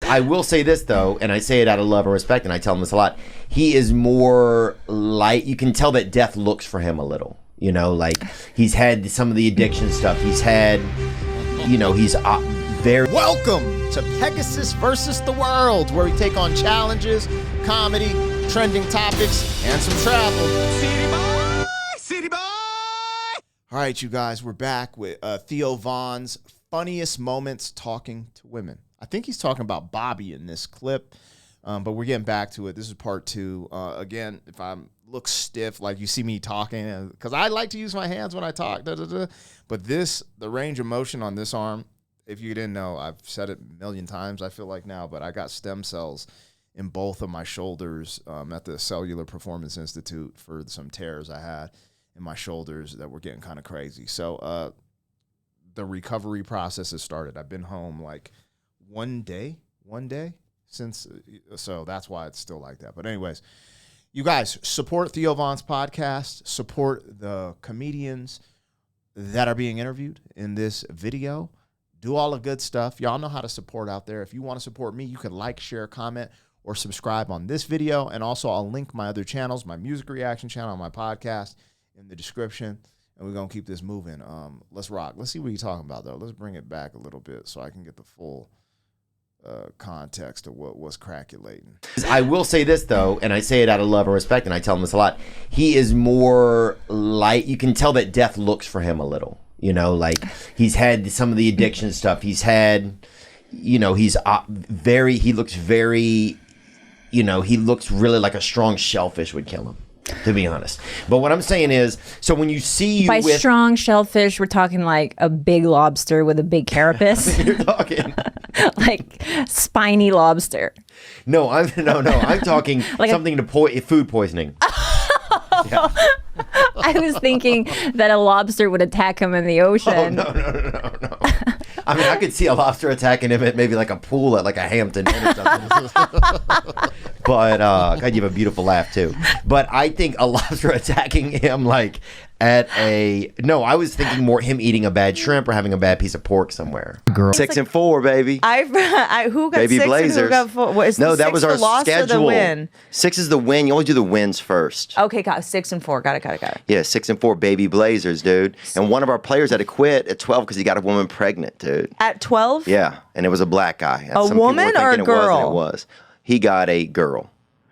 I will say this though, and I say it out of love and respect, and I tell him this a lot. He is more light. You can tell that death looks for him a little. You know, like he's had some of the addiction stuff. He's had, you know, he's very. Welcome to Pegasus versus the World, where we take on challenges, comedy, trending topics, and some travel. City boy, city boy. All right, you guys, we're back with Theo Von's funniest moments talking to women. I think he's talking about Bobby in this clip, but we're getting back to it. This is part two. Again, if I look stiff, like you see me talking, because I like to use my hands when I talk, but the range of motion on this arm, if you didn't know, I've said it a million times, I feel like now, but I got stem cells in both of my shoulders at the Cellular Performance Institute for some tears I had in my shoulders that were getting kind of crazy. So the recovery process has started. I've been home like one day since, so that's why it's still like that. But anyways, you guys support Theo Von's podcast, support the comedians that are being interviewed in this video. Do all the good stuff. Y'all know how to support out there. If you want to support me, you can like, share, comment, or subscribe on this video. And also I'll link my other channels, my music reaction channel, my podcast in the description. And we're going to keep this moving. Let's rock. Let's see what you're talking about, though. Let's bring it back a little bit so I can get the full context of what was craculating. I will say this, though, and I say it out of love and respect, and I tell him this a lot. He is more light. You can tell that death looks for him a little. You know, like he's had some of the addiction stuff. He's had, you know, he looks very, you know, he looks really like a strong shellfish would kill him, to be honest. But what I'm saying is, so when you see you by strong shellfish, we're talking like a big lobster with a big carapace. You're talking like spiny lobster. No, I'm talking like something to food poisoning. Yeah. I was thinking that a lobster would attack him in the ocean. Oh, no. I mean, I could see a lobster attacking him at maybe like a pool at like a Hampton Inn or something. But, God, you have a beautiful laugh too. But I think a lobster attacking him like I was thinking more him eating a bad shrimp or having a bad piece of pork somewhere. Girl. 6 and 4, baby. Who got baby 6 Blazers. and who got 4? No, that was our loss schedule. Or the win? 6 is the win. You always do the wins first. Okay, got 6 and 4. Got it. Yeah, 6 and 4, baby Blazers, dude. And one of our players had to quit at 12 because he got a woman pregnant, dude. At 12? Yeah, and it was a black guy. A woman or a girl? It was. He got a girl.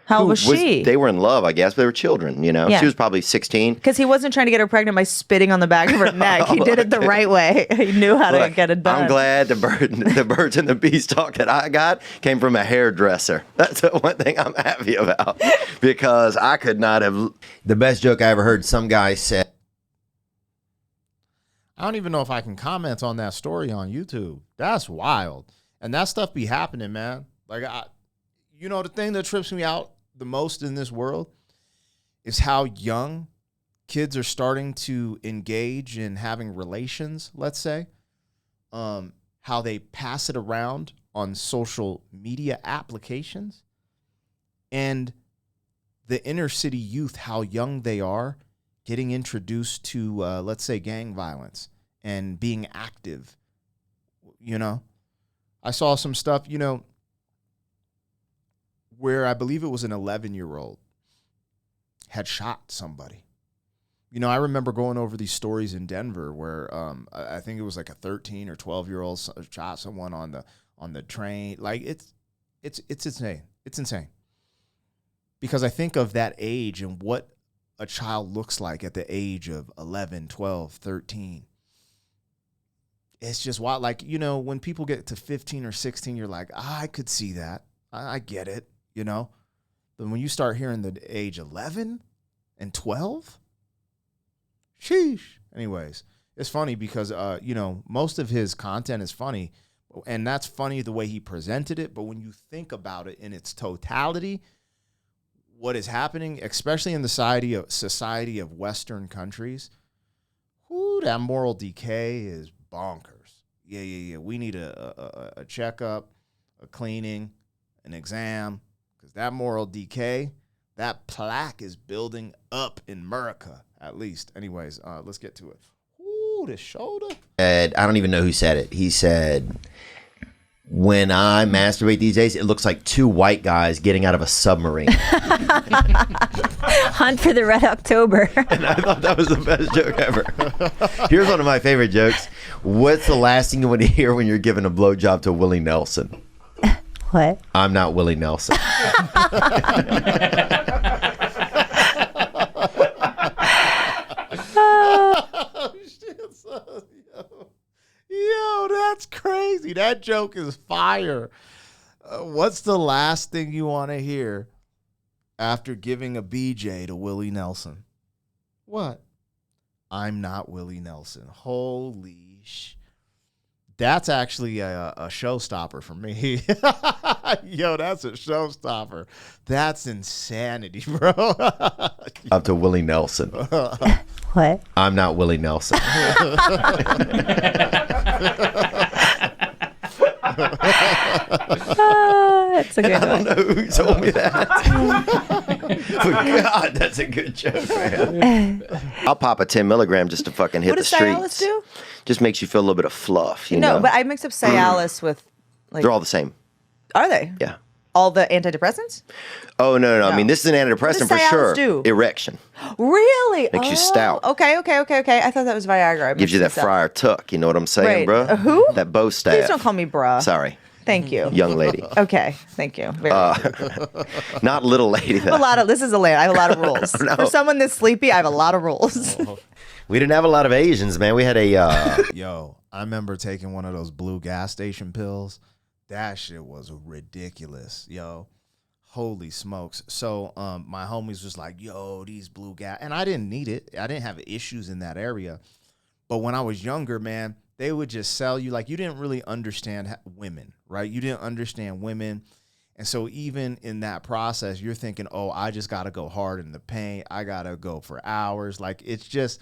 How old was she? They were in love, I guess, but they were children, you know. Yeah. She was probably 16. Because he wasn't trying to get her pregnant by spitting on the back of her neck. He did it the right way. He knew how to get it done. I'm glad the birds and the beestalk that I got came from a hairdresser. That's the one thing I'm happy about. Because I could not have... The best joke I ever heard, some guy said... I don't even know if I can comment on that story on YouTube. That's wild. And that stuff be happening, man. Like, the thing that trips me out the most in this world is how young kids are starting to engage in having relations, let's say. How they pass it around on social media applications. And the inner city youth, how young they are getting introduced to, let's say, gang violence and being active. You know, I saw some stuff, where I believe it was an 11-year-old had shot somebody. I remember going over these stories in Denver where I think it was like a 13 or 12-year-old shot someone on the train. Like it's insane. It's insane. Because I think of that age and what a child looks like at the age of 11, 12, 13. It's just wild. Like, when people get to 15 or 16, you're like, I could see that. I get it. But when you start hearing the age 11 and 12, sheesh. Anyways, it's funny because, most of his content is funny, and that's funny the way he presented it. But when you think about it in its totality, what is happening, especially in the society of Western countries, that moral decay is bonkers. Yeah. We need a checkup, a cleaning, an exam. Because that moral decay, that plaque is building up in America, at least. Anyways, let's get to it. Ooh, the shoulder. I don't even know who said it. He said, when I masturbate these days, it looks like two white guys getting out of a submarine. Hunt for the Red October. And I thought that was the best joke ever. Here's one of my favorite jokes. What's the last thing you want to hear when you're giving a blowjob to Willie Nelson? What? I'm not Willie Nelson. Yo, that's crazy. That joke is fire. What's the last thing you want to hear after giving a BJ to Willie Nelson? What? I'm not Willie Nelson. Holy sh. That's actually a showstopper for me. Yo, that's a showstopper. That's insanity, bro. Up to Willie Nelson. What? I'm not Willie Nelson. That's a good I one. don't know who told me that. But God, that's a good joke, man. I'll pop a 10 milligram just to fucking hit What the does Cialis streets. do? Just makes you feel a little bit of fluff, you No, know? but I mix up Cialis with like. They're all the same. Are they? Yeah. All the antidepressants? Oh, no. I mean, this is an What antidepressant does for Cialis sure. do? Erection. Really? Makes you stout. Okay. I thought that was Viagra. I Gives you that mixed this up. friar tuck. You know what I'm saying, Right. bro? Who? That bow staff. Please don't call me bruh. Sorry, Thank you. young lady. Okay. Thank you. Very Not little lady, though. This is a land. I have a lot of rules. No. For someone this sleepy, I have a lot of rules. We didn't have a lot of Asians, man. We had a... Yo, I remember taking one of those blue gas station pills. That shit was ridiculous, yo. Holy smokes. So my homies was like, yo, these blue gas. And I didn't need it. I didn't have issues in that area. But when I was younger, man, they would just sell you. Like, you didn't really understand women, right? You didn't understand women. And so even in that process, you're thinking, oh, I just got to go hard in the paint. I got to go for hours. Like, it's just...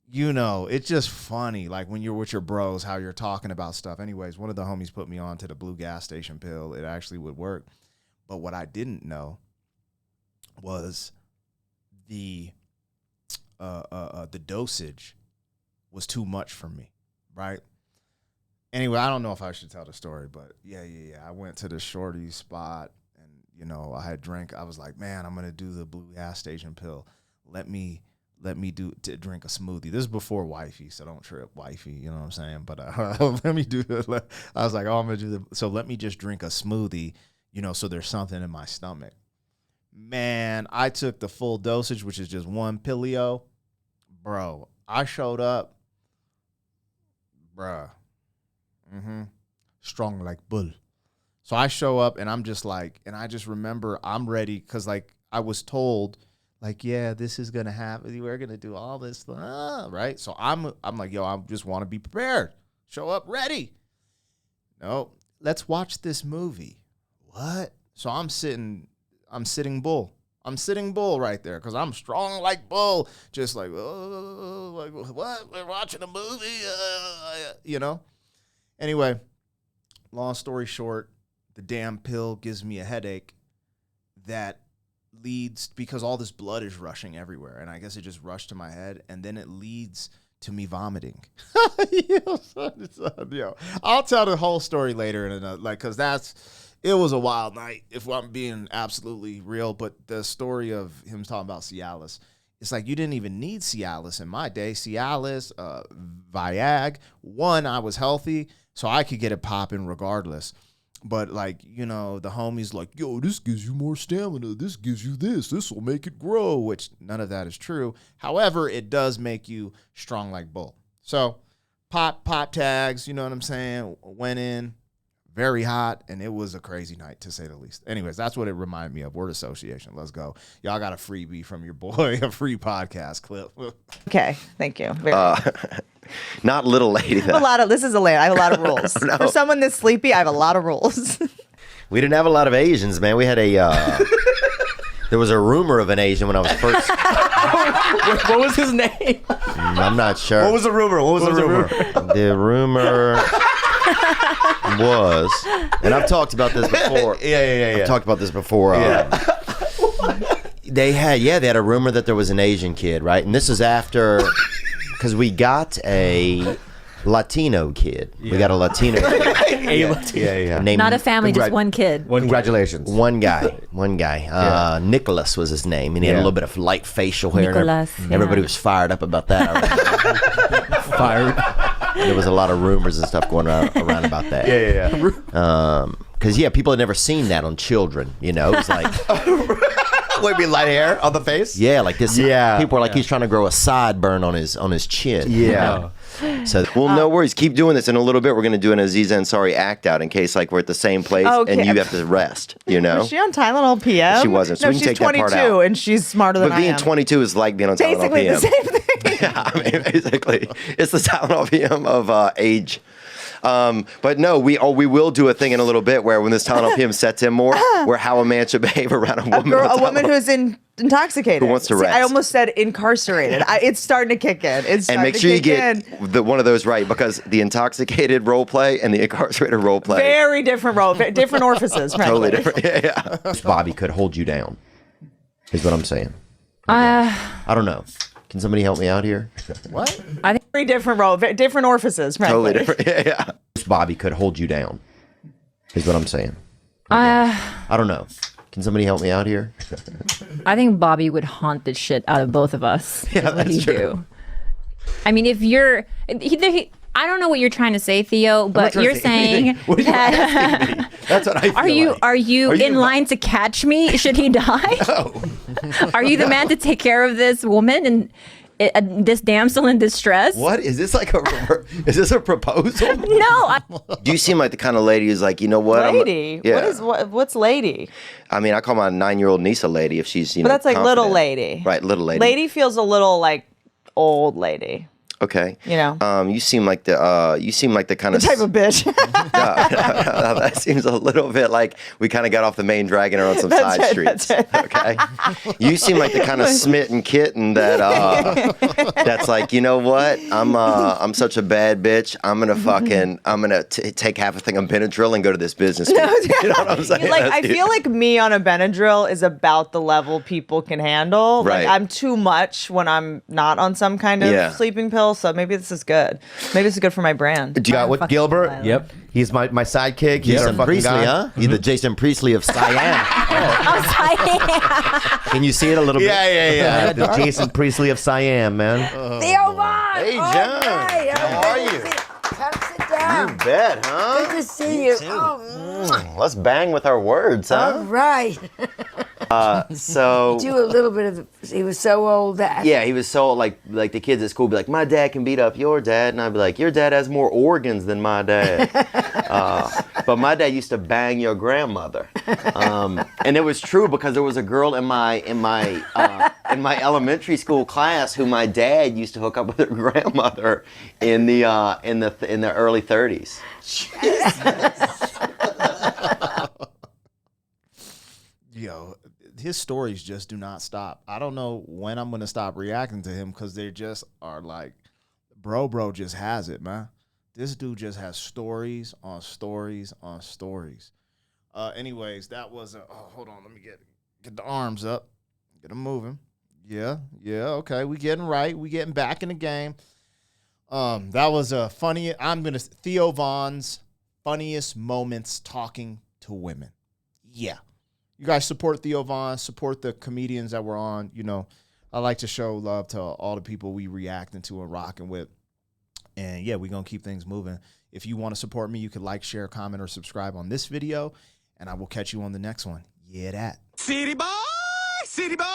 You know, it's just funny, like when you're with your bros, how you're talking about stuff. Anyways, one of the homies put me on to the blue gas station pill. It actually would work. But what I didn't know was the dosage was too much for me, right? Anyway, I don't know if I should tell the story, but yeah. I went to the shorty spot and, you know, I had drank. I was like, man, I'm going to do the blue gas station pill. Let me drink a smoothie. This is before wifey, so don't trip wifey, you know what I'm saying? But let me do the, I was like, oh, I'm going to do so let me just drink a smoothie, you know, so there's something in my stomach. Man, I took the full dosage, which is just one Pillio. Bro, I showed up. Bruh. Strong like bull. So I show up and I'm just like, and I just remember I'm ready because like I was told, like, yeah, this is gonna happen. We're gonna do all this, right? So I'm like, yo, I just want to be prepared. Show up ready. No, let's watch this movie. What? So I'm sitting bull. I'm sitting bull right there because I'm strong like bull. Just like, oh, like what? We're watching a movie, you know. Anyway, long story short, the damn pill gives me a headache that leads because all this blood is rushing everywhere, and I guess it just rushed to my head, and then it leads to me vomiting. Yo, I'll tell the whole story later in another, like, because it was a wild night if I'm being absolutely real. But the story of him talking about Cialis, it's like you didn't even need Cialis in my day. Cialis, Viag. One, I was healthy, so I could get it popping regardless. But, like, you know, the homies like, yo, this gives you more stamina. This gives you this. This will make it grow, which none of that is true. However, it does make you strong like bull. So, pop tags, you know what I'm saying? Went in, very hot, and it was a crazy night, to say the least. Anyways, that's what it reminded me of. Word association. Let's go. Y'all got a freebie from your boy, a free podcast clip. Okay. Thank you. Not little lady, though. This is a land. I have a lot of rules. No. For someone this sleepy, I have a lot of rules. We didn't have a lot of Asians, man. We had a... there was a rumor of an Asian when I was first... What was his name? I'm not sure. What was the rumor? The rumor was... And I've talked about this before. Yeah. I've talked about this before. They had a rumor that there was an Asian kid, right? And this is after... Because we got a Latino kid. We got a Latino kid. Yeah. Named Not a family, just one kid. Congratulations. One guy. Nicholas was his name, and he had a little bit of light facial hair. Nicholas, Everybody yeah. was fired up about that. There was a lot of rumors and stuff going around about that. Yeah. Because people had never seen that on children. You know, it was like, Wait, be light hair on the face? yeah, like this. Yeah. People were like, he's trying to grow a sideburn on his chin. Yeah. So, well, no worries. Keep doing this. In a little bit, we're going to do an Aziz Ansari act out in case, like, we're at the same place Okay. and you have to rest. You know. Was she on Tylenol PM? She wasn't, so no, we can she's take that 22 part out. and she's smarter than But I being am. 22 is like being on Tylenol Basically PM. the same thing. Yeah, I mean, basically, it's the Tylenol PM of age. But no, we will do a thing in a little bit where when this Tylenol PM sets in more, where how a man should behave around a woman. A woman who's intoxicated. Who wants to See, rest. I almost said incarcerated. It's starting to kick in. It's and starting make to sure you kick get in. one of those right, because the intoxicated role play and the incarcerated role play, Very different role, different orifices. totally frankly. different. Yeah. Bobby could hold you down, is what I'm saying. I don't know. Can somebody help me out here? What? Very different role, different orifices. Frankly. Totally different. Yeah. Bobby could hold you down, is what I'm saying. I don't know. Can somebody help me out here? I think Bobby would haunt the shit out of both of us. Yeah, is what that's he'd true. do. I mean, if you're, I don't know what you're trying to say, Theo, but trying to you're say saying anything. What are you asking me? That's what I feel are you like. are you in line to catch me? Should he die? Are you the man to take care of this woman and this damsel in distress? What is this like? Is this a proposal? No. Do you seem like the kind of lady who's like, you know what? Lady. What's lady? I mean, I call my 9-year-old niece a lady if she's, But that's like confident. little lady. Right, little lady. Lady feels a little like old lady. Okay. You know. You seem like the kind of Type of bitch. that seems a little bit like we kind of got off the main dragging her on some side streets. Okay. You seem like the kind of smitten kitten that that's like, you know what? I'm such a bad bitch. I'm gonna take half a thing of Benadryl and go to this business meeting. You know what I'm saying? Like I feel like me on a Benadryl is about the level people can handle. Right. Like I'm too much when I'm not on some kind of sleeping pill. So maybe this is good. Maybe this is good for my brand. You got what, Gilbert? Yep. He's my sidekick. He's our Jason fucking Priestley, guy. huh? You're the Jason Priestley of Siam. Can you see it a little bit? Yeah. The Jason Priestley of Siam, man. Theo Vaughn! Hey, John. How are you? Come sit down. You bet, huh? Good to see you. Oh, Let's bang with our words, all huh? right. So Do a little bit of. He was so old that. yeah, he was so like the kids at school be like, my dad can beat up your dad, and I'd be like, your dad has more organs than my dad. But my dad used to bang your grandmother, and it was true because there was a girl in my elementary school class who my dad used to hook up with her grandmother in the early 30s. Yo, his stories just do not stop. I don't know when I'm going to stop reacting to him because they just are like, bro just has it, man. This dude just has stories on stories on stories. Anyways, that was hold on, let me get the arms up. Get them moving. Yeah, okay. We getting right. We getting back in the game. That was a funny, Theo Vaughn's funniest moments talking to women. Yeah. You guys support Theo Vaughn, support the comedians that we're on. You know, I like to show love to all the people we reacting to and rocking with. And yeah, we're going to keep things moving. If you want to support me, you can like, share, comment, or subscribe on this video. And I will catch you on the next one. Yeah, that. City boy, city boy.